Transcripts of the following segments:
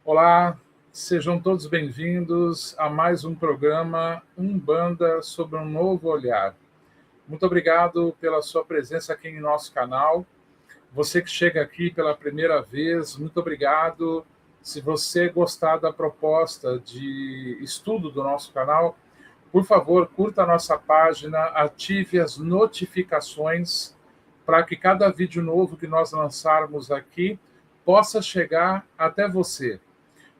Olá, sejam todos bem-vindos a mais um programa Umbanda sobre um Novo Olhar. Muito obrigado pela sua presença aqui em nosso canal. Você que chega aqui pela primeira vez, muito obrigado. Se você gostar da proposta de estudo do nosso canal, por favor, curta a nossa página, ative as notificações para que cada vídeo novo que nós lançarmos aqui possa chegar até você.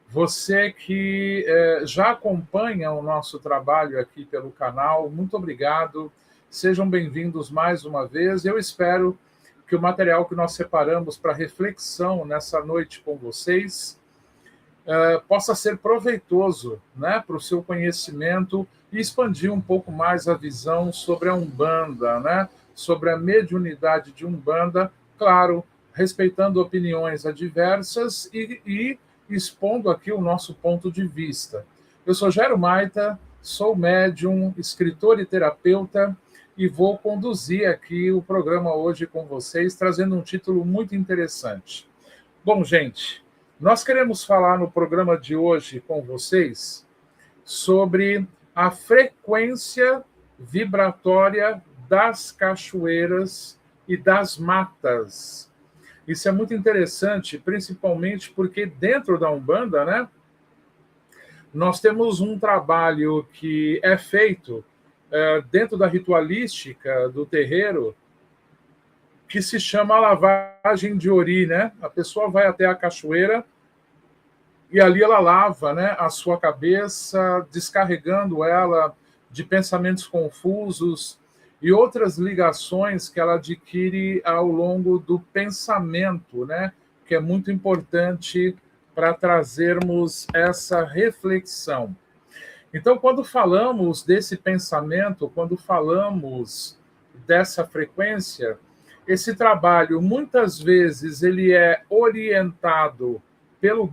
Você que já acompanha o nosso trabalho aqui pelo canal, muito obrigado. Sejam bem-vindos mais uma vez. Eu espero que o material que nós separamos para reflexão nessa noite com vocês possa ser proveitoso, né, para o seu conhecimento e expandir um pouco mais a visão sobre a Umbanda, né, sobre a mediunidade de Umbanda, claro, respeitando opiniões adversas e expondo aqui o nosso ponto de vista. Eu sou Gero Maita, sou médium, escritor e terapeuta, e vou conduzir aqui o programa hoje com vocês, trazendo um título muito interessante. Bom, gente, nós queremos falar no programa de hoje com vocês sobre a frequência vibratória das cachoeiras e das matas. Isso é muito interessante, principalmente porque dentro da Umbanda, né, nós temos um trabalho que é feito dentro da ritualística do terreiro, que se chama lavagem de ori, né? A pessoa vai até a cachoeira e ali ela lava, né, a sua cabeça, descarregando ela de pensamentos confusos e outras ligações que ela adquire ao longo do pensamento, né, que é muito importante para trazermos essa reflexão. Então, quando falamos desse pensamento, quando falamos dessa frequência, esse trabalho, muitas vezes, ele é orientado pelo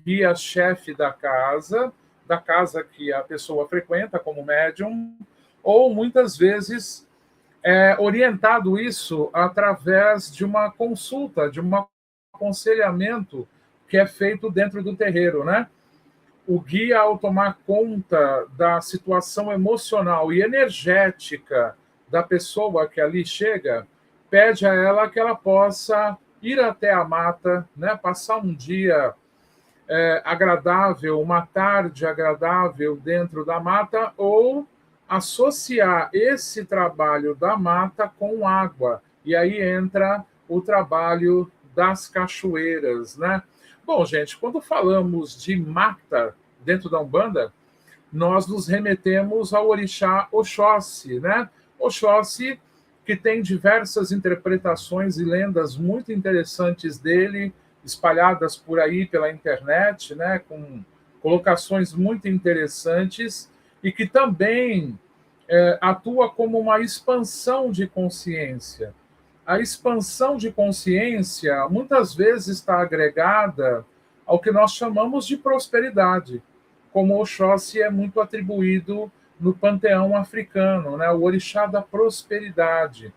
guia-chefe da casa que a pessoa frequenta como médium, ou muitas vezes é orientado isso através de uma consulta, de um aconselhamento que é feito dentro do terreiro, né? O guia, ao tomar conta da situação emocional e energética da pessoa que ali chega, pede a ela que ela possa ir até a mata, né, passar um dia agradável, uma tarde agradável dentro da mata, ou associar esse trabalho da mata com água. E aí entra o trabalho das cachoeiras, né? Bom, gente, quando falamos de mata dentro da Umbanda, nós nos remetemos ao orixá Oxóssi, né? Oxóssi, que tem diversas interpretações e lendas muito interessantes dele, espalhadas por aí pela internet, né, com colocações muito interessantes, e que também atua como uma expansão de consciência. A expansão de consciência muitas vezes está agregada ao que nós chamamos de prosperidade, como Oxóssi é muito atribuído no panteão africano, né, o orixá da prosperidade.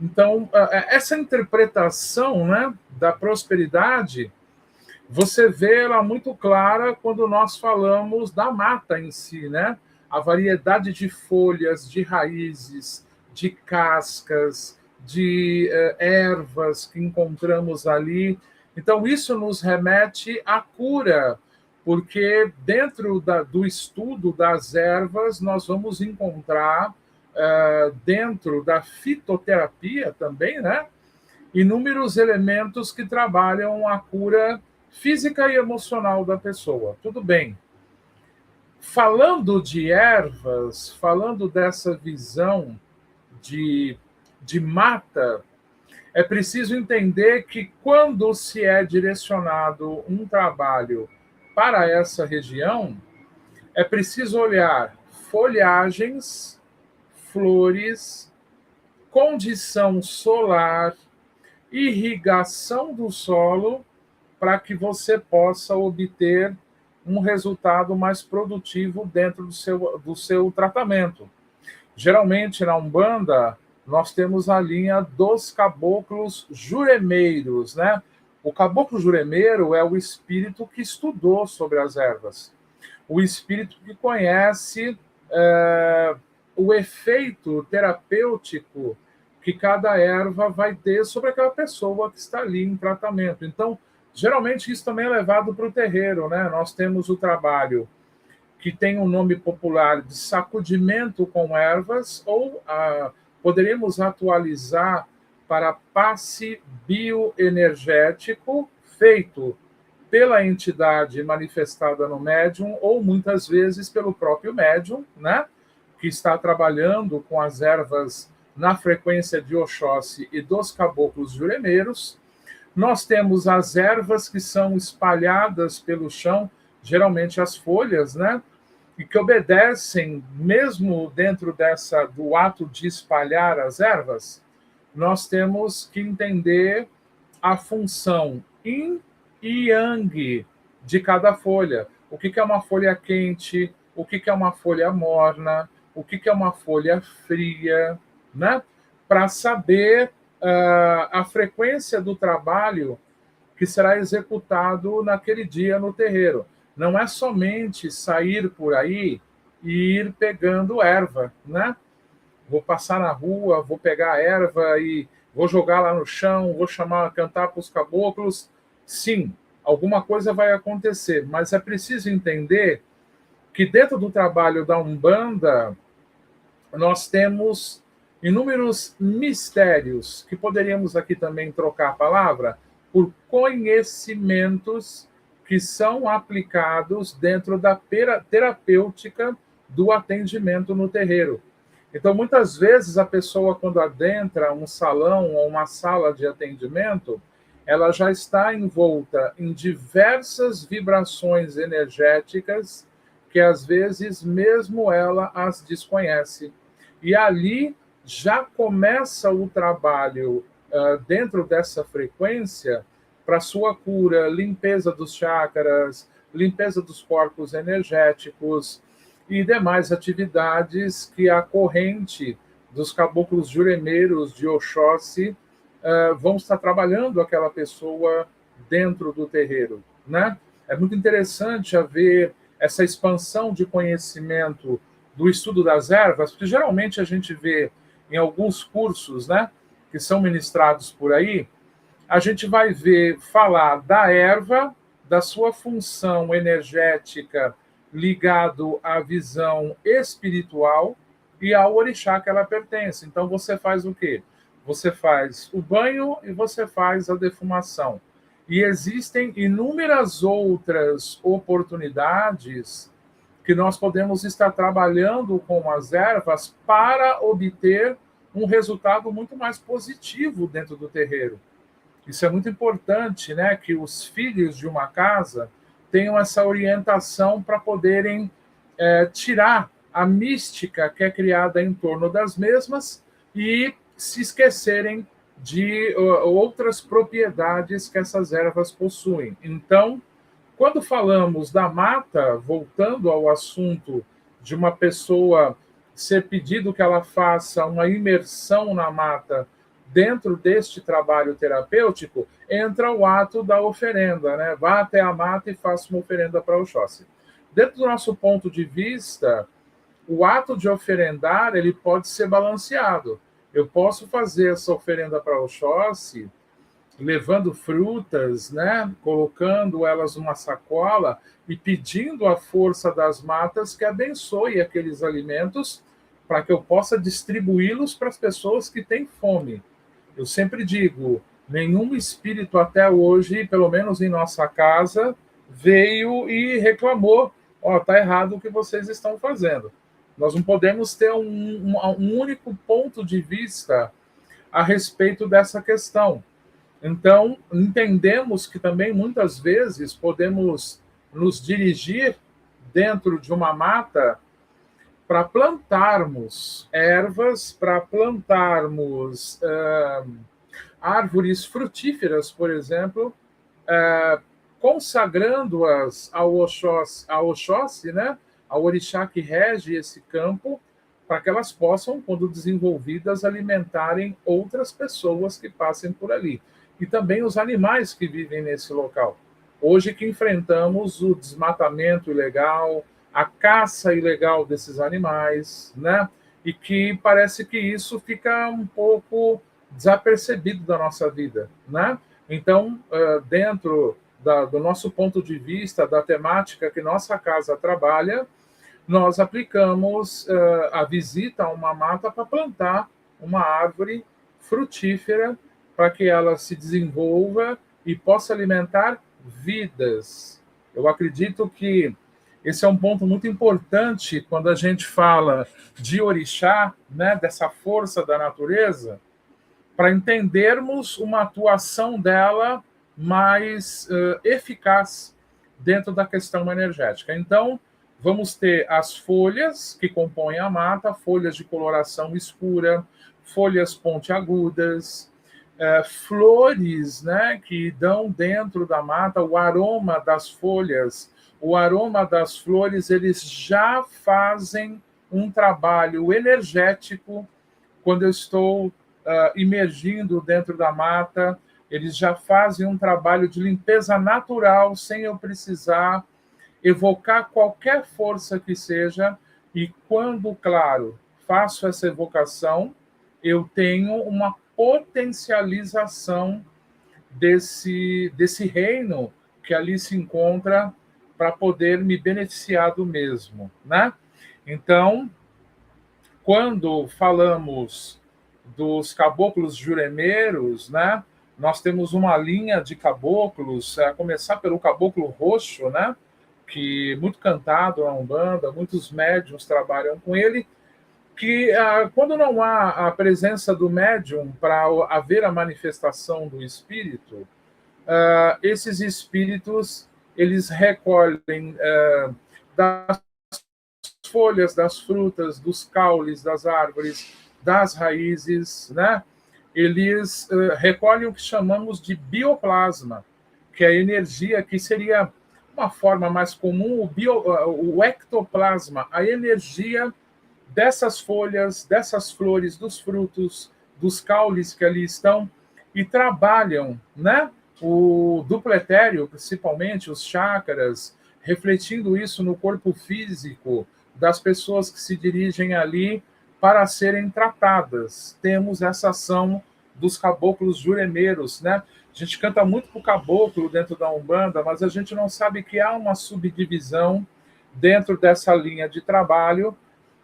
Então, essa interpretação, né, da prosperidade, você vê ela muito clara quando nós falamos da mata em si, né? A variedade de folhas, de raízes, de cascas, de ervas que encontramos ali. Então, isso nos remete à cura, porque dentro do estudo das ervas, nós vamos encontrar dentro da fitoterapia também, né, inúmeros elementos que trabalham a cura física e emocional da pessoa. Tudo bem. Falando de ervas, falando dessa visão de mata, é preciso entender que quando se é direcionado um trabalho para essa região, é preciso olhar folhagens, flores, condição solar, irrigação do solo, para que você possa obter um resultado mais produtivo dentro do seu tratamento. Geralmente, na Umbanda, nós temos a linha dos caboclos juremeiros, né? O caboclo juremeiro é o espírito que estudou sobre as ervas, o espírito que conhece o efeito terapêutico que cada erva vai ter sobre aquela pessoa que está ali em tratamento. Então, geralmente isso também é levado para o terreiro, né? Nós temos o trabalho que tem um nome popular de sacudimento com ervas, ou poderíamos atualizar para passe bioenergético, feito pela entidade manifestada no médium, ou muitas vezes pelo próprio médium, né? Que está trabalhando com as ervas na frequência de Oxóssi e dos caboclos juremeiros. Nós temos as ervas que são espalhadas pelo chão, geralmente as folhas, né? E que obedecem, mesmo dentro do ato de espalhar as ervas, nós temos que entender a função yin e yang de cada folha. O que é uma folha quente, o que é uma folha morna, o que é uma folha fria, né? Para saber a frequência do trabalho que será executado naquele dia no terreiro. Não é somente sair por aí e ir pegando erva, né? Vou passar na rua, vou pegar a erva e vou jogar lá no chão, vou cantar para os caboclos. Sim, alguma coisa vai acontecer, mas é preciso entender que dentro do trabalho da Umbanda nós temos inúmeros mistérios, que poderíamos aqui também trocar a palavra, por conhecimentos que são aplicados dentro da terapêutica do atendimento no terreiro. Então, muitas vezes, a pessoa, quando adentra um salão ou uma sala de atendimento, ela já está envolta em diversas vibrações energéticas que, às vezes, mesmo ela as desconhece. E ali já começa o trabalho dentro dessa frequência para sua cura, limpeza dos chakras, limpeza dos corpos energéticos e demais atividades que a corrente dos caboclos juremeiros de Oxóssi vão estar trabalhando aquela pessoa dentro do terreiro, né? É muito interessante haver essa expansão de conhecimento do estudo das ervas, porque geralmente a gente vê em alguns cursos, né, que são ministrados por aí, a gente vai ver falar da erva, da sua função energética ligado à visão espiritual e ao orixá que ela pertence. Então você faz o quê? Você faz o banho e você faz a defumação. E existem inúmeras outras oportunidades que nós podemos estar trabalhando com as ervas para obter um resultado muito mais positivo dentro do terreiro. Isso é muito importante, né? Que os filhos de uma casa tenham essa orientação para poderem tirar a mística que é criada em torno das mesmas e se esquecerem de outras propriedades que essas ervas possuem. Então, quando falamos da mata, voltando ao assunto de uma pessoa ser pedido que ela faça uma imersão na mata dentro deste trabalho terapêutico, entra o ato da oferenda, né? Vá até a mata e faça uma oferenda para Oxóssi. Dentro do nosso ponto de vista, o ato de oferendar ele pode ser balanceado. Eu posso fazer essa oferenda para Oxóssi levando frutas, né, colocando elas numa sacola e pedindo à força das matas que abençoe aqueles alimentos para que eu possa distribuí-los para as pessoas que têm fome. Eu sempre digo, nenhum espírito até hoje, pelo menos em nossa casa, veio e reclamou, tá errado o que vocês estão fazendo. Nós não podemos ter um único ponto de vista a respeito dessa questão. Então, entendemos que também muitas vezes podemos nos dirigir dentro de uma mata para plantarmos ervas, para plantarmos árvores frutíferas, por exemplo, consagrando-as ao Oxóssi, né? Ao orixá que rege esse campo, para que elas possam, quando desenvolvidas, alimentarem outras pessoas que passem por ali. E também os animais que vivem nesse local. Hoje que enfrentamos o desmatamento ilegal, a caça ilegal desses animais, né? E que parece que isso fica um pouco desapercebido da nossa vida, né? Então, dentro do nosso ponto de vista, da temática que nossa casa trabalha, nós aplicamos a visita a uma mata para plantar uma árvore frutífera para que ela se desenvolva e possa alimentar vidas. Eu acredito que esse é um ponto muito importante quando a gente fala de orixá, né, dessa força da natureza, para entendermos uma atuação dela mais eficaz dentro da questão energética. Então, vamos ter as folhas que compõem a mata, folhas de coloração escura, folhas pontiagudas, flores, né, que dão dentro da mata o aroma das folhas, o aroma das flores, eles já fazem um trabalho energético quando eu estou imergindo dentro da mata, eles já fazem um trabalho de limpeza natural, sem eu precisar evocar qualquer força que seja, e quando, claro, faço essa evocação, eu tenho uma potencialização desse reino que ali se encontra para poder me beneficiar do mesmo, né? Então, quando falamos dos caboclos juremeiros, né? Nós temos uma linha de caboclos, a começar pelo caboclo roxo, né? Que muito cantado na Umbanda, muitos médiuns trabalham com ele, que quando não há a presença do médium para haver a manifestação do espírito, esses espíritos eles recolhem das folhas, das frutas, dos caules das árvores, das raízes, né? Eles recolhem o que chamamos de bioplasma, que é a energia que seria uma forma mais comum, o ectoplasma, a energia dessas folhas, dessas flores, dos frutos, dos caules que ali estão, e trabalham, né? O duplo etéreo, principalmente, os chakras, refletindo isso no corpo físico das pessoas que se dirigem ali para serem tratadas. Temos essa ação dos caboclos juremeiros, né? A gente canta muito para o caboclo dentro da Umbanda, mas a gente não sabe que há uma subdivisão dentro dessa linha de trabalho,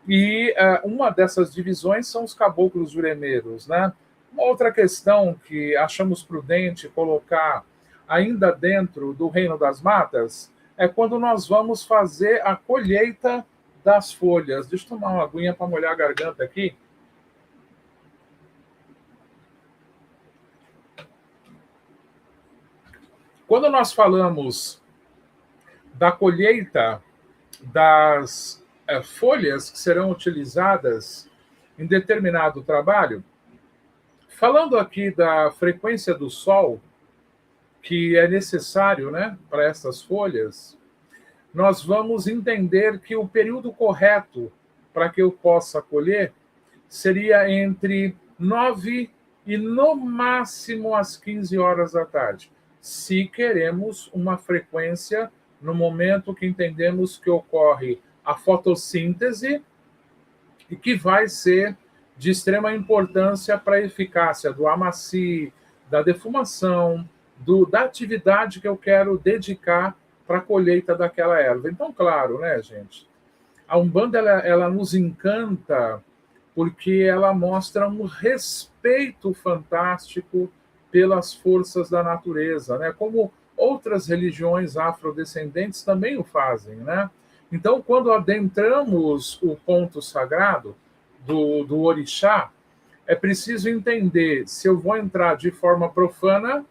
e uma dessas divisões são os caboclos juremeiros, né? Uma outra questão que achamos prudente colocar ainda dentro do reino das matas é quando nós vamos fazer a colheita das folhas. Deixa eu tomar uma aguinha para molhar a garganta aqui. Quando nós falamos da colheita das folhas que serão utilizadas em determinado trabalho, falando aqui da frequência do sol, que é necessário, né, para essas folhas, nós vamos entender que o período correto para que eu possa colher seria entre 9 e, no máximo, às 15 horas da tarde, se queremos uma frequência no momento que entendemos que ocorre a fotossíntese e que vai ser de extrema importância para a eficácia do amaci, da defumação, da atividade que eu quero dedicar para a colheita daquela erva. Então, claro, né, gente? A Umbanda ela nos encanta porque ela mostra um respeito fantástico pelas forças da natureza, né? Como outras religiões afrodescendentes também o fazem, né? Então, quando adentramos o ponto sagrado do orixá, é preciso entender se eu vou entrar de forma profana,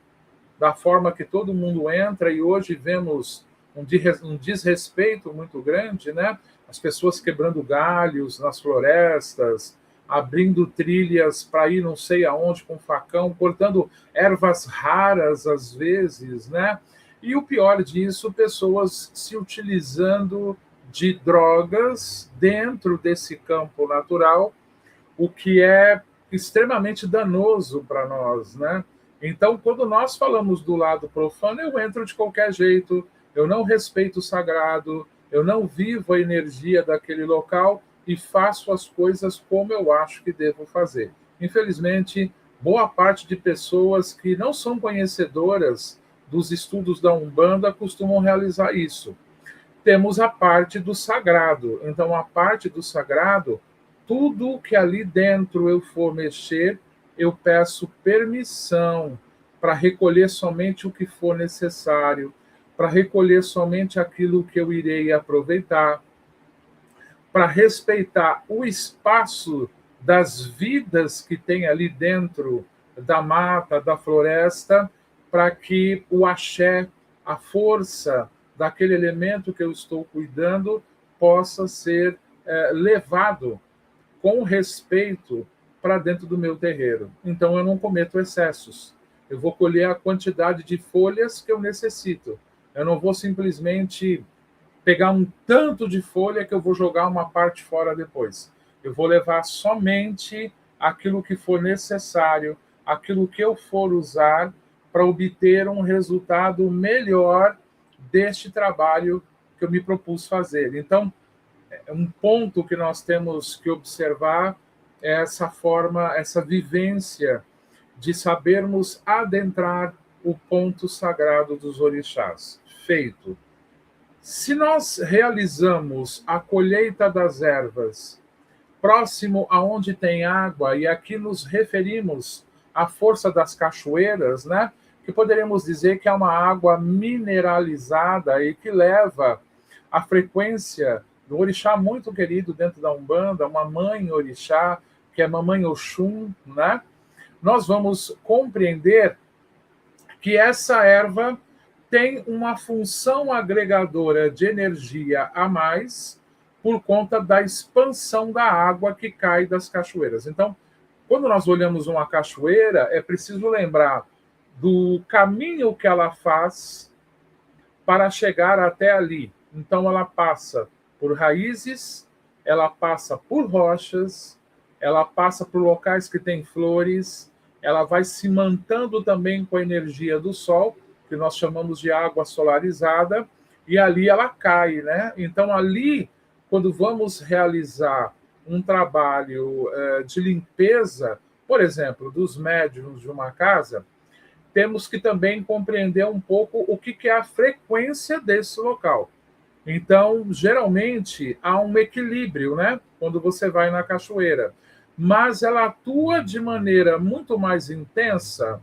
da forma que todo mundo entra, e hoje vemos um desrespeito muito grande, né? As pessoas quebrando galhos nas florestas, abrindo trilhas para ir não sei aonde com facão, cortando ervas raras às vezes, né? E o pior disso, pessoas se utilizando de drogas dentro desse campo natural, o que é extremamente danoso para nós, né? Então, quando nós falamos do lado profano, eu entro de qualquer jeito, eu não respeito o sagrado, eu não vivo a energia daquele local e faço as coisas como eu acho que devo fazer. Infelizmente, boa parte de pessoas que não são conhecedoras dos estudos da Umbanda costumam realizar isso. Temos a parte do sagrado. Então, a parte do sagrado, tudo que ali dentro eu for mexer, eu peço permissão para recolher somente o que for necessário, para recolher somente aquilo que eu irei aproveitar, para respeitar o espaço das vidas que tem ali dentro da mata, da floresta, para que o axé, a força daquele elemento que eu estou cuidando, possa ser levado com respeito para dentro do meu terreiro. Então eu não cometo excessos. Eu vou colher a quantidade de folhas que eu necessito. Eu não vou simplesmente pegar um tanto de folha que eu vou jogar uma parte fora depois. Eu vou levar somente aquilo que for necessário, aquilo que eu for usar para obter um resultado melhor deste trabalho que eu me propus fazer. Então, um ponto que nós temos que observar é essa forma, essa vivência de sabermos adentrar o ponto sagrado dos orixás. Feito. Se nós realizamos a colheita das ervas próximo aonde tem água, e aqui nos referimos à força das cachoeiras, né? Que poderíamos dizer que é uma água mineralizada e que leva a frequência do orixá muito querido dentro da Umbanda, uma mãe orixá, que é Mamãe Oxum, né? Nós vamos compreender que essa erva tem uma função agregadora de energia a mais por conta da expansão da água que cai das cachoeiras. Então, quando nós olhamos uma cachoeira, é preciso lembrar do caminho que ela faz para chegar até ali. Então, ela passa por raízes, ela passa por rochas, ela passa por locais que têm flores, ela vai se mantendo também com a energia do sol, que nós chamamos de água solarizada, e ali ela cai, né? Então, ali, quando vamos realizar um trabalho de limpeza, por exemplo, dos médiuns de uma casa, temos que também compreender um pouco o que é a frequência desse local. Então, geralmente, há um equilíbrio, né? Quando você vai na cachoeira. Mas ela atua de maneira muito mais intensa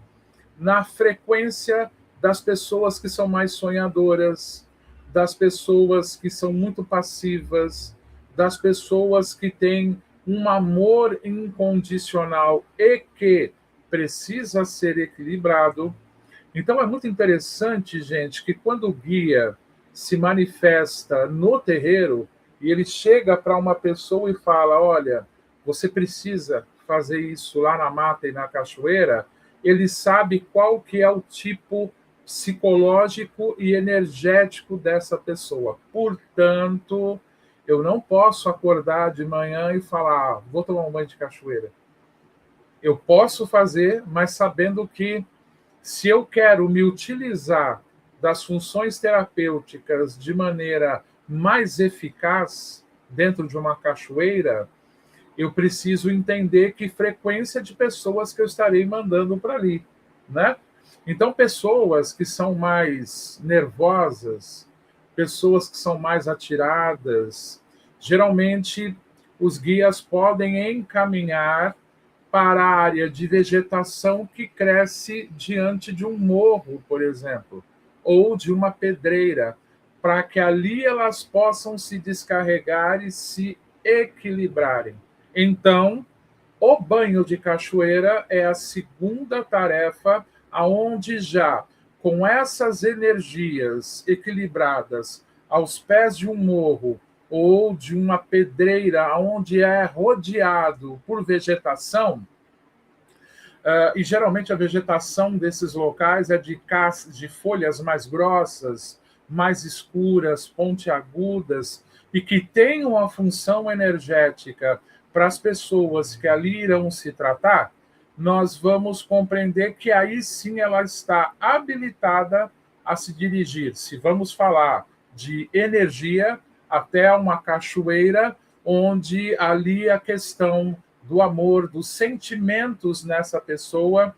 na frequência das pessoas que são mais sonhadoras, das pessoas que são muito passivas, das pessoas que têm um amor incondicional e que precisa ser equilibrado. Então é muito interessante, gente, que quando o guia se manifesta no terreiro e ele chega para uma pessoa e fala: olha, você precisa fazer isso lá na mata e na cachoeira, ele sabe qual que é o tipo psicológico e energético dessa pessoa. Portanto, eu não posso acordar de manhã e falar: vou tomar um banho de cachoeira. Eu posso fazer, mas sabendo que se eu quero me utilizar das funções terapêuticas de maneira mais eficaz dentro de uma cachoeira, eu preciso entender que frequência de pessoas que eu estarei mandando para ali, né? Então, pessoas que são mais nervosas, pessoas que são mais atiradas, geralmente os guias podem encaminhar para a área de vegetação que cresce diante de um morro, por exemplo, ou de uma pedreira, para que ali elas possam se descarregar e se equilibrarem. Então, o banho de cachoeira é a segunda tarefa, aonde já com essas energias equilibradas aos pés de um morro ou de uma pedreira onde é rodeado por vegetação, e geralmente a vegetação desses locais é de folhas mais grossas, mais escuras, pontiagudas, e que tem uma função energética para as pessoas que ali irão se tratar, nós vamos compreender que aí sim ela está habilitada a se dirigir. Se vamos falar de energia, até uma cachoeira, onde ali a questão do amor, dos sentimentos nessa pessoa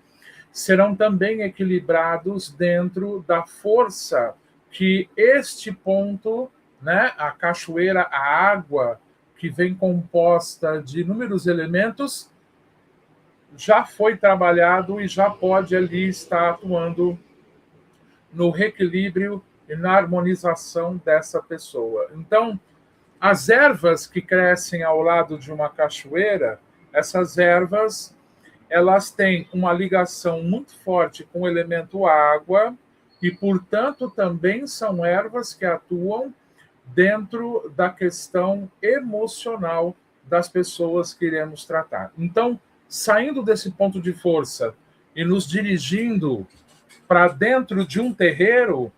serão também equilibrados dentro da força que este ponto, né, a cachoeira, a água, que vem composta de inúmeros elementos, já foi trabalhado e já pode ali estar atuando no reequilíbrio e na harmonização dessa pessoa. Então, as ervas que crescem ao lado de uma cachoeira, essas ervas, elas têm uma ligação muito forte com o elemento água e, portanto, também são ervas que atuam dentro da questão emocional das pessoas que iremos tratar. Então, saindo desse ponto de força e nos dirigindo para dentro de um terreiro,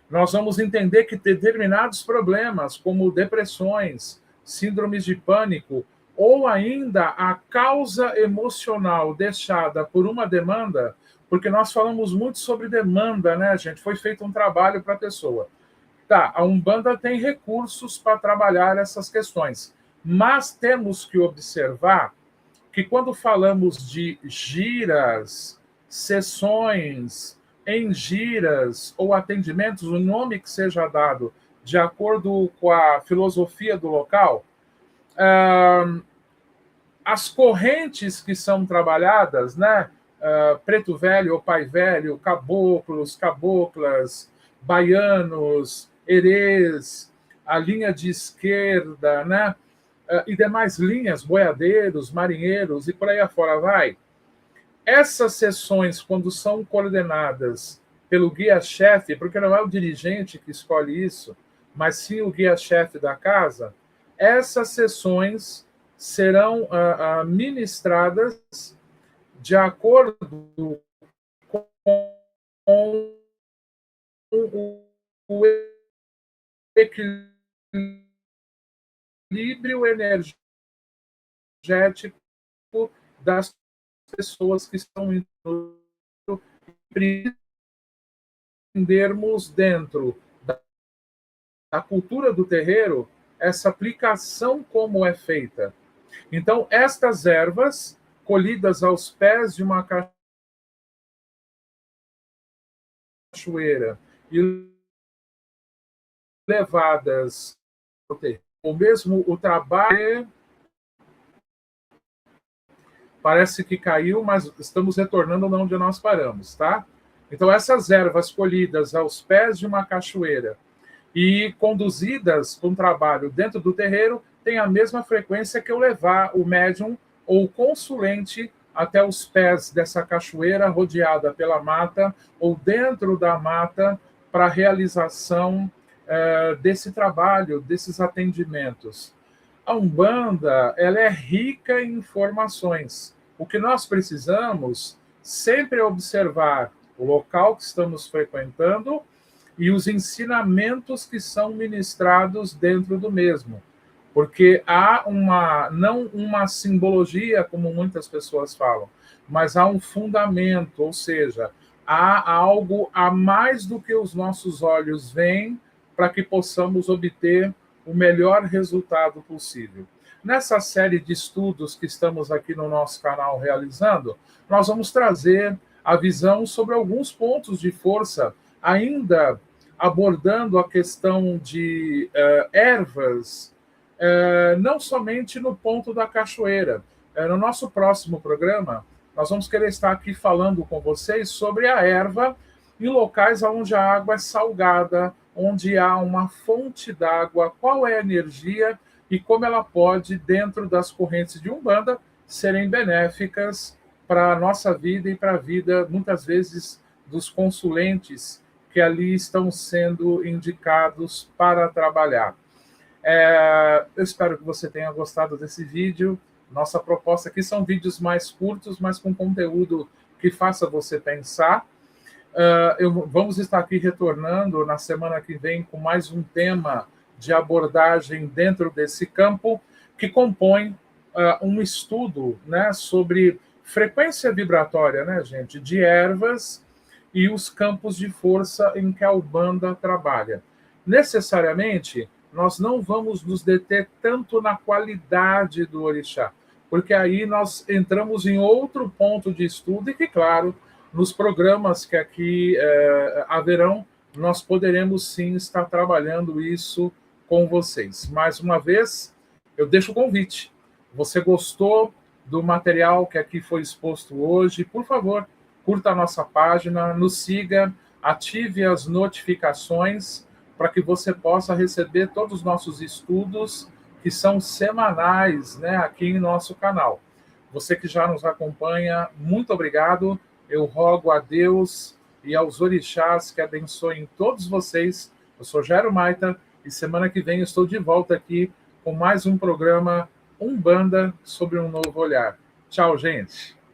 nós vamos entender que determinados problemas, como depressões, síndromes de pânico, ou ainda a causa emocional deixada por uma demanda, porque nós falamos muito sobre demanda, né, gente? Foi feito um trabalho para a pessoa. Tá, a Umbanda tem recursos para trabalhar essas questões, mas temos que observar que quando falamos de giras, sessões, em giras ou atendimentos, o nome que seja dado de acordo com a filosofia do local, as correntes que são trabalhadas, né? Preto velho ou pai velho, caboclos, caboclas, baianos, herês, a linha de esquerda, né? E demais linhas, boiadeiros, marinheiros e por aí afora vai. Essas sessões, quando são coordenadas pelo guia-chefe, porque não é o dirigente que escolhe isso, mas sim o guia-chefe da casa, essas sessões serão ministradas de acordo com o equilíbrio energético das pessoas que estão indo, entendermos dentro da cultura do terreiro essa aplicação como é feita. Então, estas ervas colhidas aos pés de uma cachoeira e levadas ou mesmo o trabalho parece que caiu, mas estamos retornando de onde nós paramos, tá? Então, essas ervas colhidas aos pés de uma cachoeira e conduzidas com trabalho dentro do terreiro têm a mesma frequência que eu levar o médium ou o consulente até os pés dessa cachoeira rodeada pela mata ou dentro da mata para a realização desse trabalho, desses atendimentos. A Umbanda, ela é rica em informações. O que nós precisamos sempre é observar o local que estamos frequentando e os ensinamentos que são ministrados dentro do mesmo. Porque há não uma simbologia, como muitas pessoas falam, mas há um fundamento, ou seja, há algo a mais do que os nossos olhos veem para que possamos obter o melhor resultado possível. Nessa série de estudos que estamos aqui no nosso canal realizando, nós vamos trazer a visão sobre alguns pontos de força, ainda abordando a questão de ervas, não somente no ponto da cachoeira. No nosso próximo programa, nós vamos querer estar aqui falando com vocês sobre a erva em locais onde a água é salgada, onde há uma fonte d'água, qual é a energia e como ela pode, dentro das correntes de Umbanda, serem benéficas para a nossa vida e para a vida, muitas vezes, dos consulentes que ali estão sendo indicados para trabalhar. Eu espero que você tenha gostado desse vídeo. Nossa proposta aqui são vídeos mais curtos, mas com conteúdo que faça você pensar. Vamos estar aqui retornando na semana que vem com mais um tema de abordagem dentro desse campo, que compõe um estudo, né, sobre frequência vibratória, né, gente, de ervas e os campos de força em que a Umbanda trabalha. Necessariamente, nós não vamos nos deter tanto na qualidade do orixá, porque aí nós entramos em outro ponto de estudo e que, claro, nos programas que aqui haverão, nós poderemos sim estar trabalhando isso com vocês. Mais uma vez, eu deixo o convite. Você gostou do material que aqui foi exposto hoje? Por favor, curta a nossa página, nos siga, ative as notificações para que você possa receber todos os nossos estudos que são semanais, né, aqui em nosso canal. Você que já nos acompanha, muito obrigado. Eu rogo a Deus e aos orixás que abençoem todos vocês. Eu sou Jairo Maita e semana que vem estou de volta aqui com mais um programa Umbanda sobre um novo olhar. Tchau, gente.